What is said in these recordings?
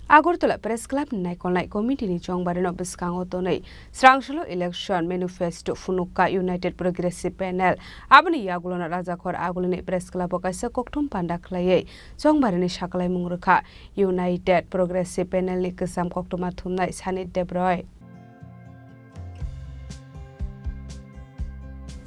Agortola Press Club Naikon Committee ni Chongbarino Biskango Tonei, Srangshalo Election Manifesto Funuka United Progressive Panel, Abani Yagulona Razakor Agulini Press Club Okasa Koktum Pandaklaye, Chongbarini Shakalai Mungruka, United Progressive Panel Nikasam Koktumatumna Sanit Debroy.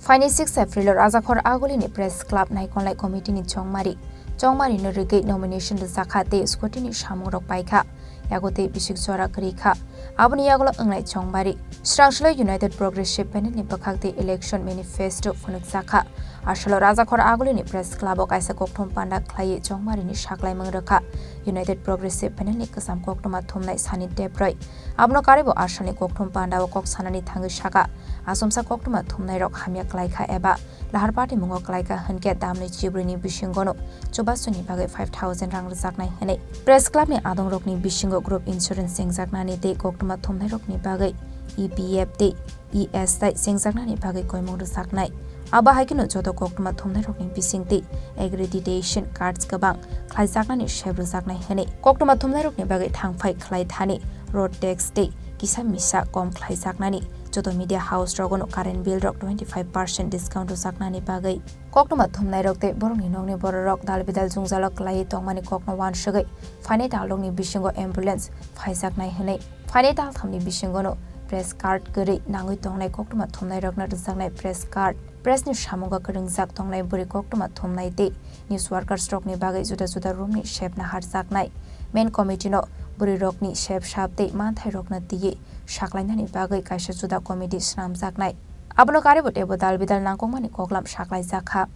26 April Razakor Agulini Press Club Naikon Committee ni Chongmari no Rigate nomination the Zakate Scotini Shamurok Paika Yagote Bishik Sora Krika Abuni Yagolo Unglai Chongmari Srangshalo United Progressive Panel ni Bakakte Election Manifesto Funuk Zaka Ashalo Razakor Agulini Press Club ok Isa Koktum Panda Klaye Chongmari ni Shaklai Mangraka United Progressive Panel ni Kasam Koktuma Thumnai Sanit Debroi Abno Karibo Ashani Koktum Panda Kok Sanani Thangi Shaka Asumsa Koktuma Thumnai Rok Hamya Klaika Eba Lahar Party Mungo Klaika Hanke Damni Chibrini Bishingono Chubasuni Bagai 5,000 rang zaknai hene Press Club ni Adong Rokni Bishingo Group Insurance Singzaknani de Koktuma Thumnai Rokni Bagai EPF de ES Dai Singzaknani Bagai Koimong zaknai Aba Haikino Jodo Koktuma Thumnai Rokni Bising de Accreditation Cards Kabang Klai zaknani Shebru zaknai hene Koktuma Thumnai Rokni Bagai Thangphai Klai Thani Road Tax de Kisa Misa Kom Klai zaknani Jodo Media House Drogono Current Bill Rock 25% discount to Saknani Bagai. Koknuma Thumnai Rock Boroni Nogni Borok Dalbidal Zungzalok Lai Tongmani Kokno Wan Sugai. Fine Dalongni Bishingo Ambulance, Faisaknai Hene. Fine Dal Thamni Bishingono, Press Card Guri, Nangu Tongnai Koknuma Thumnai Rock Narzanai Press Card. Press News Shamunga Kering Zak Tongnai Buri Koknuma Thumnai De. News Workers Rockni Bagai Zuda Roomni Shep Nahar Zaknai. Main Committee no Buri Rockni Shep Shap De Manthai Rockna Diye. Shaklainani Bagai Kaisha Juda Committee Snam Zaknai. Abno Karibo Tebo Dalbidal Nangkomani Koklam Shaklai Zakha.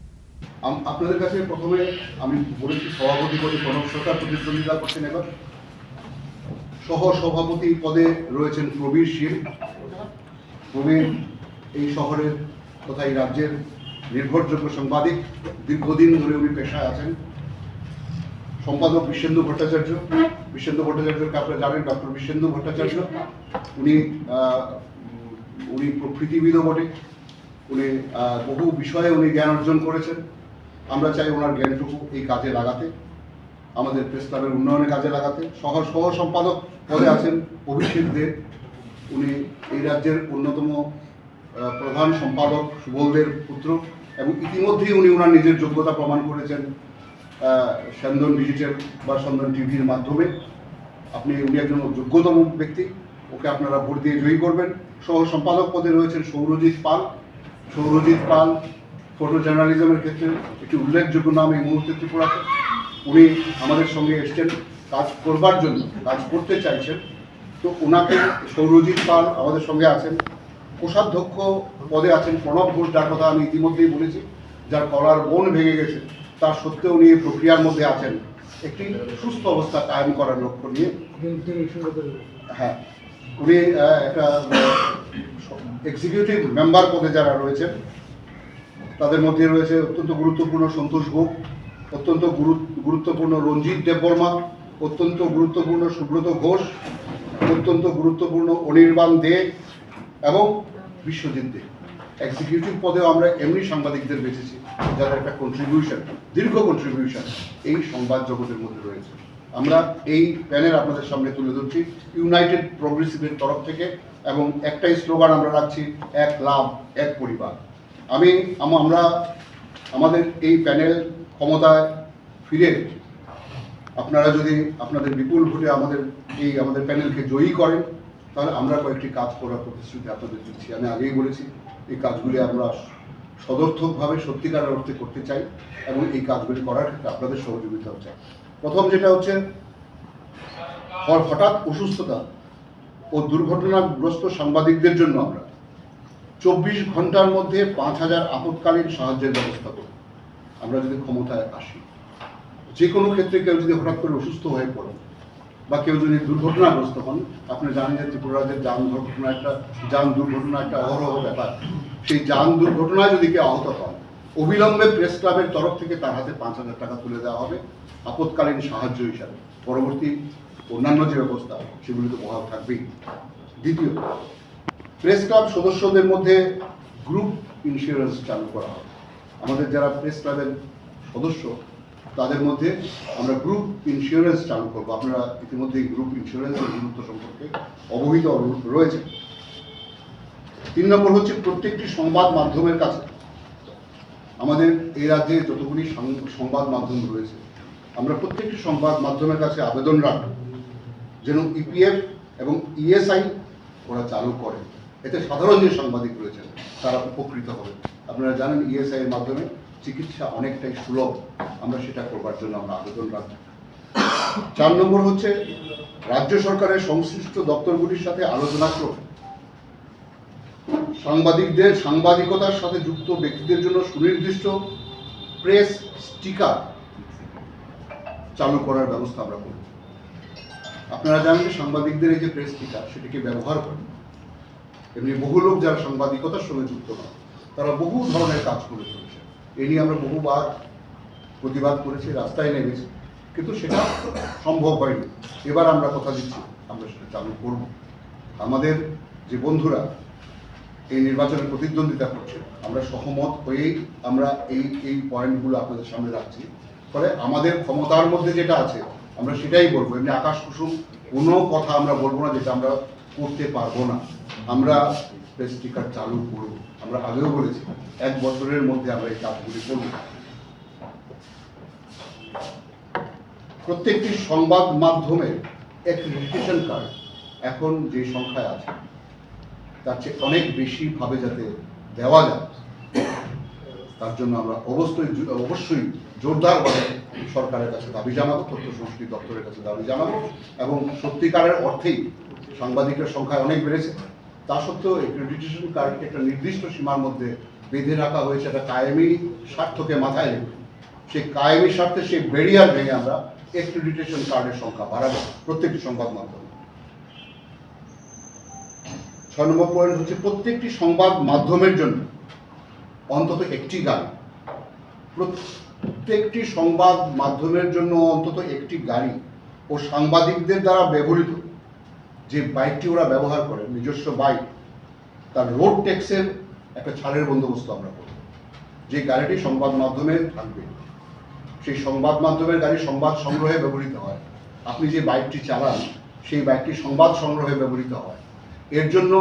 আপনাদের কাছে প্রথমে আমি বলেছি সভাপতি পদে প্রণব সরকার প্রতিদ্বন্দ্বিতা করছেন এবার সহ সভাপতি পদে রয়েছেন প্রবীর শীল প্রবীর এই শহরের তথা এই রাজ্যের নির্ভরযোগ্য সাংবাদিক দীর্ঘদিন ধরে উনি পেশায় আছেন সম্পাদক বিশেন্দু ভট্টাচার্যকে আপনারা জানেন ডক্টর বিশেন্দু ভট্টাচার্য উনি প্রকৃতিবিদও বটে উনি বহু বিষয়ে উনি জ্ঞান অর্জন করেছেন আমরা চাই ওনার জ্ঞানটুকু এই কাজে লাগাতে আমাদের প্রেস ক্লাবের উন্নয়নে কাজে লাগাতে সহ সম্পাদক পদে আছেন অভিষেক দে উনি এই রাজ্যের অন্যতম প্রধান সম্পাদক সুবলদের পুত্র এবং ইতিমধ্যেই উনি ওনার নিজের যোগ্যতা প্রমাণ করেছেন সন্দন ডিজিটাল বা সন্দন টিভির মাধ্যমে উনি একজন যোগ্যতম ব্যক্তি ওকে আপনারা ভোট দিয়ে জয়ী করবেন সহ সম্পাদক পদে রয়েছেন সৌরজিৎ পাল ফটো জার্নালিজমের ক্ষেত্রে একটি উল্লেখযোগ্য নাম এই মুহূর্তে ত্রিপুরাতে উনি আমাদের সঙ্গে এসছেন কাজ করবার জন্য কাজ করতে চাইছেন তো ওনাকে সৌরজিৎ পাল আমাদের সঙ্গে আছেন কোষাধ্যক্ষ পদে আছেন প্রণব ঘোষ যার কথা আমি ইতিমধ্যেই বলেছি যার কলার বোন ভেঙে গেছে তার সত্ত্বেও উনি প্রক্রিয়ার মধ্যে আছেন একটি সুস্থ অবস্থা কায়েম করার লক্ষ্য নিয়ে হ্যাঁ উনি একটা এক্সিকিউটিভ মেম্বার পদে যারা রয়েছেন তাদের মধ্যে রয়েছে অত্যন্ত গুরুত্বপূর্ণ সন্তোষ গোপ অত্যন্ত গুরুত্বপূর্ণ রঞ্জিত দেববর্মা অত্যন্ত গুরুত্বপূর্ণ সুব্রত ঘোষ অত্যন্ত গুরুত্বপূর্ণ অনির্বাণ দে এবং বিশ্বজিৎ দে এক্সিকিউটিভ পদেও আমরা এমনি সাংবাদিকদের বেছেছি যাদের একটা দীর্ঘ কন্ট্রিবিউশন এই সংবাদ জগতের মধ্যে রয়েছে আমরা এই প্যানেল আপনাদের সামনে তুলে ধরছি ইউনাইটেড প্রগ্রেসিভের তরফ থেকে এবং একটাই স্লোগান আমরা রাখছি এক লাভ এক পরিবার আমরা আমাদের এই প্যানেল ক্ষমতায় ফিরে আপনারা যদি আপনাদের বিপুল ভোটে আমাদের প্যানেলকে জয়ী করেন তাহলে আমরা কয়েকটি কাজ করার প্রতিশ্রুতি আপনাদের দিচ্ছি আমি আগেই বলেছি এই কাজগুলি আমরা সদর্থকভাবে সত্যিকারের অর্থে করতে চাই এবং এই কাজগুলি করার ক্ষেত্রে আপনাদের সহযোগিতাও চাই প্রথম যেটা হচ্ছে হঠাৎ অসুস্থতা ও দুর্ঘটনাগ্রস্ত সাংবাদিকদের জন্য আমরা 24 ঘন্টার মধ্যে 5,000 আপৎকালীন সাহায্যের ব্যবস্থা করব আমরা যদি ক্ষমতায় আসি যে কোনো ক্ষেত্রে কেউ যদি হঠাৎ করে অসুস্থ হয়ে পড়েন বা কেউ যদি দুর্ঘটনাগ্রস্ত হন আপনি জানেন যে ত্রিপুরা রাজ্যের যান দুর্ঘটনা একটা অহরহ ব্যাপার সেই যান দুর্ঘটনায় যদি কেউ আহত হন অবিলম্বে প্রেস ক্লাবের তরফ থেকে তার হাতে 5,000 টাকা তুলে দেওয়া হবে আপৎকালীন সাহায্য হিসাবে পরবর্তী অন্যান্য যে ব্যবস্থা সেগুলি তো বহাল থাকবেই দ্বিতীয়ত প্রেস ক্লাব সদস্যদের মধ্যে গ্রুপ ইন্স্যুরেন্স চালু করা হবে আমাদের যারা প্রেস ক্লাবের সদস্য তাদের মধ্যে আমরা গ্রুপ ইন্স্যুরেন্স চালু করবো। আপনারা ইতিমধ্যে গ্রুপ ইন্স্যুরেন্সের গুরুত্ব সম্পর্কে অবহিত রয়েছে। 3 নম্বর হচ্ছে প্রত্যেকটি সংবাদ মাধ্যমের কাছে, আমাদের এই রাজ্যে যতগুলি সংবাদ মাধ্যম রয়েছে, আমরা প্রত্যেকটি সংবাদ মাধ্যমের কাছে আবেদন রাখব যেন ইপিএফ এবং ইএসআই ওরা চালু করে। এতে সাধারণ যে সাংবাদিক রয়েছেন তারা উপকৃত হবে। আপনারা জানেন ইএসআই এর মাধ্যমে চিকিৎসা অনেকটাই সুলভ, আমরা সেটা করবার জন্য আমরা আবেদন রাখব। 4 নম্বর হচ্ছে রাজ্য সরকারের সংশ্লিষ্ট দপ্তরগুলির সাথে আলোচনা করে সাংবাদিকতার সাথে যুক্ত ব্যক্তিদের জন্য সুনির্দিষ্ট প্রেস স্টিকার চালু করার ব্যবস্থা আমরা করব। আপনারা জানেন সাংবাদিকদের এই যে প্রেস স্টিকার সেটিকে ব্যবহার করে এমনি বহু লোক যারা সাংবাদিকতার সঙ্গে যুক্ত নয় তারা বহু ধরনের কাজ করে চলেছে। এ নিয়ে আমরা বহুবার প্রতিবাদ করেছি, রাস্তায় নেমেছি, কিন্তু সেটা সম্ভব হয়নি। এবার আমরা কথা দিচ্ছি আমরা সেটা চালু করব। আমাদের যে বন্ধুরা এই নির্বাচনে প্রতিদ্বন্দ্বিতা করছে আমরা সহমত হয়েই আমরা এই পয়েন্টগুলো আপনাদের সামনে রাখছি। ফলে আমাদের ক্ষমতার মধ্যে যেটা আছে আমরা সেটাই বলবো। এমনি আকাশ কুসুম কোনো কথা আমরা বলবো না যেটা আমরা করতে পারবো না। আমরা প্রেস স্টিকার চালু করব। আমরা আগেও বলেছি 1 বছরের মধ্যে আমরা এই কাজগুলি করব। প্রত্যেকটি সংবাদ মাধ্যমের অ্যাক্রেডিটেশন কার্ড এখন যে সংখ্যায় আছে তার চেয়ে অনেক বেশি ভাবে যাতে দেওয়া যায় তার জন্য আমরা অবশ্যই জোরদারভাবে সরকারের কাছে দাবি জানাবো, তথ্য সংস্কৃতি দপ্তরের কাছে দাবি জানাবো। এবং সত্যিকারের অর্থেই সাংবাদিকের সংখ্যা অনেক বেড়েছে, তা সত্ত্বেও অ্যাক্রেডিটেশন কার্ডকে একটা নির্দিষ্ট সীমার মধ্যে বেঁধে রাখা হয়েছে একটা কায়েমি স্বার্থকে মাথায় রেখে। সেই কায়েমি স্বার্থে সেই ব্যারিয়ার ভেঙে আমরা অ্যাক্রেডিটেশন কার্ডের সংখ্যা বাড়াবো প্রত্যেকটি সংবাদ মাধ্যমে। 6 নম্বর পয়েন্ট হচ্ছে প্রত্যেকটি সংবাদ মাধ্যমের জন্য অন্তত একটি গাড়ি, প্রত্যেকটি সংবাদ মাধ্যমের জন্য অন্তত একটি গাড়ি ও সাংবাদিকদের দ্বারা ব্যবহৃত যে বাইকটি ওরা ব্যবহার করে নিজস্ব বাইক, তার রোড ট্যাক্সের একটা ছাড়ের বন্দোবস্ত আমরা করব। যে গাড়িটি সংবাদ মাধ্যমে থাকবে সেই সংবাদ মাধ্যমের গাড়ি সংবাদ সংগ্রহে ব্যবহৃত হয়। আপনি যে বাইকটি চালান সেই বাইকটি সংবাদ সংগ্রহে ব্যবহৃত হয়। এর জন্য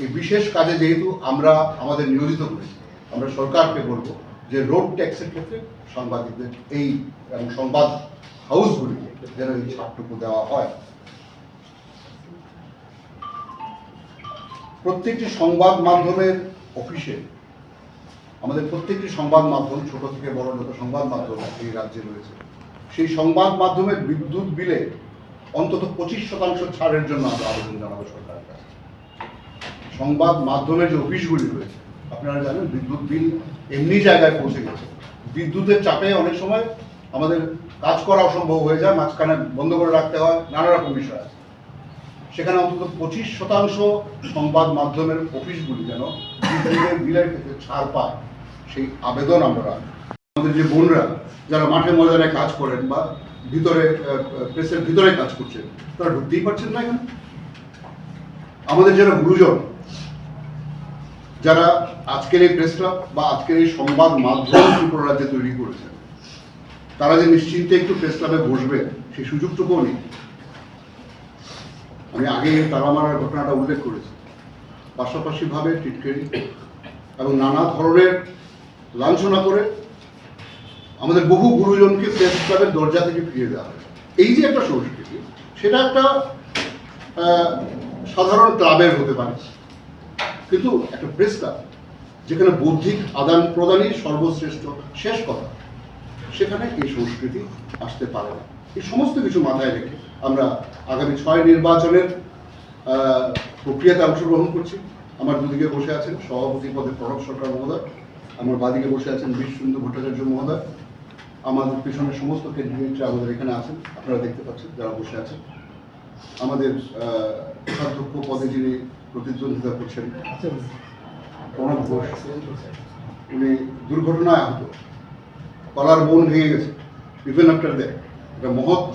এই বিশেষ কাজে যেহেতু আমরা আমাদের নিয়োজিত করেছি, আমরা সরকারকে বলবো যে রোড ট্যাক্সের ক্ষেত্রে সাংবাদিকদের এই এবং সংবাদ হাউসগুলিকে যেন এই ছাড়টুকু দেওয়া হয়। প্রত্যেকটি সংবাদ মাধ্যমের অফিসে আমাদের প্রত্যেকটি সংবাদ মাধ্যম ছোট থেকে বড় যত সংবাদ মাধ্যম এই রাজ্যে রয়েছে সেই সংবাদ মাধ্যমের বিদ্যুৎ বিলে অন্তত 25% ছাড়ের জন্য আমরা আবেদন জানাবো সরকারের কাছে। সংবাদ মাধ্যমের যে অফিসগুলি রয়েছে আপনারা জানেন বিদ্যুৎ বিল এমনি জায়গায় পৌঁছে গেছে, বিদ্যুতের চাপে অনেক সময় আমাদের কাজ করা অসম্ভব হয়ে যায়, মাঝখানে বন্ধ করে রাখতে হয়, নানা রকম বিষয় আছে। সেখানে অন্তত 25% সংবাদ মাধ্যমের অফিসগুলি যেন বিদ্যুতের বিলের ক্ষেত্রে ছাড় পায় সেই আবেদন আমরা রাখি। আমাদের যে বোনরা যারা মাঠে ময়দানে কাজ করেন বা ভিতরে প্রেসের ভিতরে কাজ করছেন তারা ঢুকতেই পারছেন না এখানে। আমাদের যারা গুরুজন যারা আজকের এই প্রেস ক্লাব বা আজকের এই সংবাদ মাধ্যম ত্রিপুরা রাজ্যে তৈরি করেছেন তারা যে নিশ্চিন্তে একটু প্রেস ক্লাবে বসবে সেই সুযোগটুকুও নেই। আমি আগে তালামারার ঘটনাটা উল্লেখ করেছি। পাশাপাশিভাবে টিটকারি এবং নানা ধরনের লাঞ্ছনা করে আমাদের বহু গুরুজনকে প্রেস ক্লাবের দরজা থেকে ফিরিয়ে দেওয়া হয়। এই যে একটা সংস্কৃতি সেটা একটা সাধারণ ক্লাবের হতে পারে, কিন্তু একটা প্রেস ক্লাব যেখানে বৌদ্ধিক আদান প্রদানই সর্বশ্রেষ্ঠ শেষ কথা, সেখানে এই সংস্কৃতি আসতে পারে না। এই সমস্ত কিছু মাথায় রেখে আমরা আগামী 6 নির্বাচনের প্রক্রিয়াতে অংশগ্রহণ করছি। আমার দুদিকে বসে আছেন সভাপতি পদে প্রণব সরকার মহোদয়, আমার বাদিকে বসে আছেন বিশ্বসুন্দর ভট্টাচার্য মহোদয়, আমাদের পিছনে সমস্ত ক্যান্ডিডেটরা আমাদের এখানে আছেন, আপনারা দেখতে পাচ্ছেন যারা বসে আছেন। আমাদের কোষাধ্যক্ষ পদে যিনি প্রতিদ্বন্দ্বিতা করছেন প্রণব ঘোষ, উনি দুর্ঘটনায় আহত, কলার বোন ভেঙে গেছে। ইভেন আফটার দ্যাট একটা মহৎ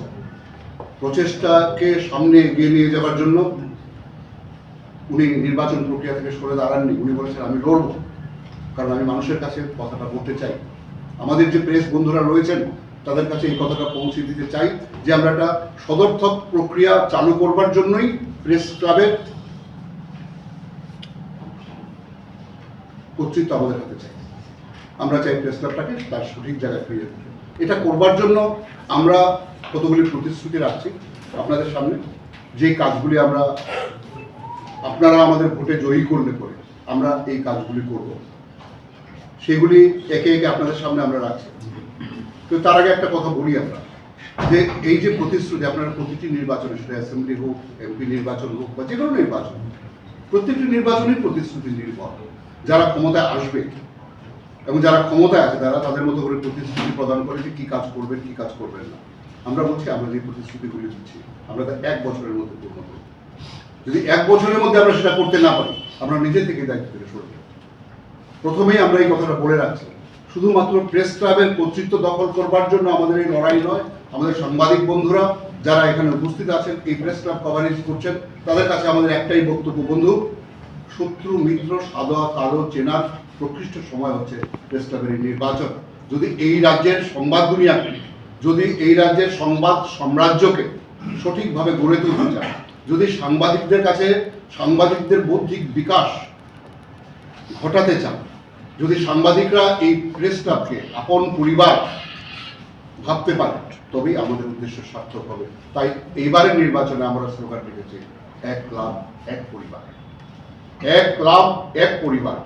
প্রচেষ্টাকে সামনে এগিয়ে নিয়ে যাওয়ার জন্য উনি নির্বাচন প্রক্রিয়া থেকে সরে দাঁড়াননি। উনি বলেছেন আমি লড়ব, কারণ আমি মানুষের কাছে কথাটা বলতে চাই। আমাদের যে প্রেস বন্ধুরা রয়েছেন তাদের কাছে এই কথাটা পৌঁছে দিতে চাই যে আমরা একটা সদর্থক প্রক্রিয়া চালু করবার জন্যই প্রেস ক্লাবের কর্তৃত্ব আমাদের হাতে চাই। আমরা চাই প্রেস ক্লাবটাকে তার সঠিক জায়গায় ফিরিয়ে দিতে। এটা করবার জন্য আমরা কতগুলি প্রতিশ্রুতি রাখছি আপনাদের সামনে, যে কাজগুলি আপনারা আমাদের ভোটে জয়ী করলে পরে আমরা এই কাজগুলি করব, সেগুলি একে একে আপনাদের সামনে আমরা রাখছি। তো তার আগে একটা কথা বলি আমরা, যে এই যে প্রতিশ্রুতি আপনারা প্রতিটি নির্বাচনে, সেটা অ্যাসেম্বলি হোক, এমপি নির্বাচন হোক বা যে কোনো নির্বাচন, প্রত্যেকটি নির্বাচনের প্রতিশ্রুতি নির্ভর। যারা ক্ষমতায় আসবে এবং যারা ক্ষমতায় আছে তারা তাদের মতো করে প্রতিশ্রুতি প্রদান করে যে কী কাজ করবেন কী কাজ করবেন না। আমরা বলছি আমরা যে প্রতিশ্রুতিগুলি দিচ্ছি আমরা তা 1 বছরের মধ্যে পূর্ণ করব। যদি 1 বছরের মধ্যে আমরা সেটা করতে না পারি আমরা নিজে থেকে দায়িত্ব থেকে সরব। প্রথমেই আমরা এই কথাটা বলে রাখছি, শুধুমাত্র প্রেস ক্লাবের কর্তৃত্ব দখল করবার জন্য আমাদের এই লড়াই নয়। আমাদের সাংবাদিক বন্ধুরা যারা এখানে উপস্থিত আছেন, এই প্রেস ক্লাব কভারেজ করছেন, তাদের কাছে আমাদের একটাই বক্তব্য, বন্ধু, শত্রু মিত্র সাদা কালো চেনার প্রকৃষ্ট সময় হচ্ছে প্রেস ক্লাবের এই নির্বাচন। যদি এই রাজ্যের সংবাদ দুনিয়াকে, যদি এই রাজ্যের সংবাদ সাম্রাজ্যকে সঠিকভাবে গড়ে তুলতে চায়, যদি সাংবাদিকদের কাছে সাংবাদিকদের বৌদ্ধিক বিকাশ ঘটাতে চান, যদি সাংবাদিকরা এই প্রেস ক্লাবকে আপন পরিবার ভাবতে পারে, তবেই আমাদের উদ্দেশ্য সার্থক হবে। তাই এইবারের নির্বাচনে আমরা স্লোগান রেখেছি, 1 ক্লাব 1 পরিবার, 1 ক্লাব 1 পরিবার।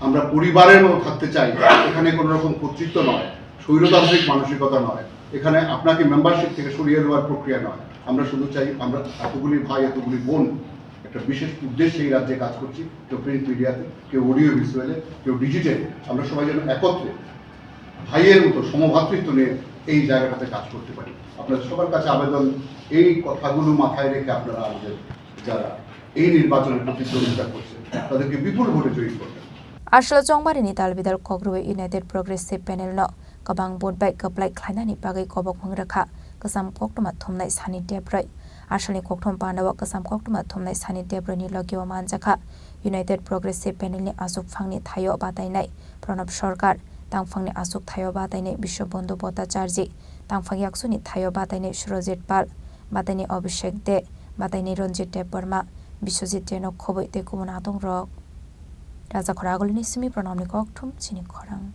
আমরা পরিবারের মতো থাকতে চাই। এখানে কোনো রকম কর্তৃত্ব নয়, স্বৈরতান্ত্রিক মানসিকতা নয়, এখানে আপনাকে মেম্বারশিপ থেকে সরিয়ে দেওয়ার প্রক্রিয়া নয়। আমরা শুধু চাই আমরা এতগুলি ভাই এতগুলি বোন একটা বিশেষ উদ্দেশ্যে এই রাজ্যে কাজ করছি, কেউ প্রিন্ট মিডিয়াতে, কেউ অডিও ভিজুয়ালে, কেউ ডিজিটালে, আমরা সবাই যেন একত্রে ভাইয়ের মতো সমভাতৃত্ব নিয়ে এই জায়গাটাতে কাজ করতে পারি। আপনাদের সবার কাছে আবেদন, এই কথাগুলো মাথায় রেখে আপনারা আমাদের যারা এই নির্বাচনের প্রতিদ্বন্দ্বিতা করছে তাদেরকে বিপুল ভোটে জয়ী করবেন। Arshla Chongbarini Talbidal Kogrue United Progressive Panel no Kabang Board by Kaplai Klainani Pagai Kobok Mangraka Kasam Koktuma Thomnai Sani Debrai Arshali Koktom Pandawa Kasam Koktuma Thomnai Sani Debrai ni Logio Manjaka United Progressive Panel ni Asuk Phangni Thayo Batainai Pranab Sarkar Tangphangni Asuk Thayo Batainai Bishobondhu Bhattacharjee Tangphang Yaksuni Thayo Batainai Surojit Pal Batainai Abhishek De Batainai Ranjit Debarma Biswajit Jenok Khoboi Te Kumunatong Rok Razakhor Agolini Simi Pranamni Koktum Chini Khorang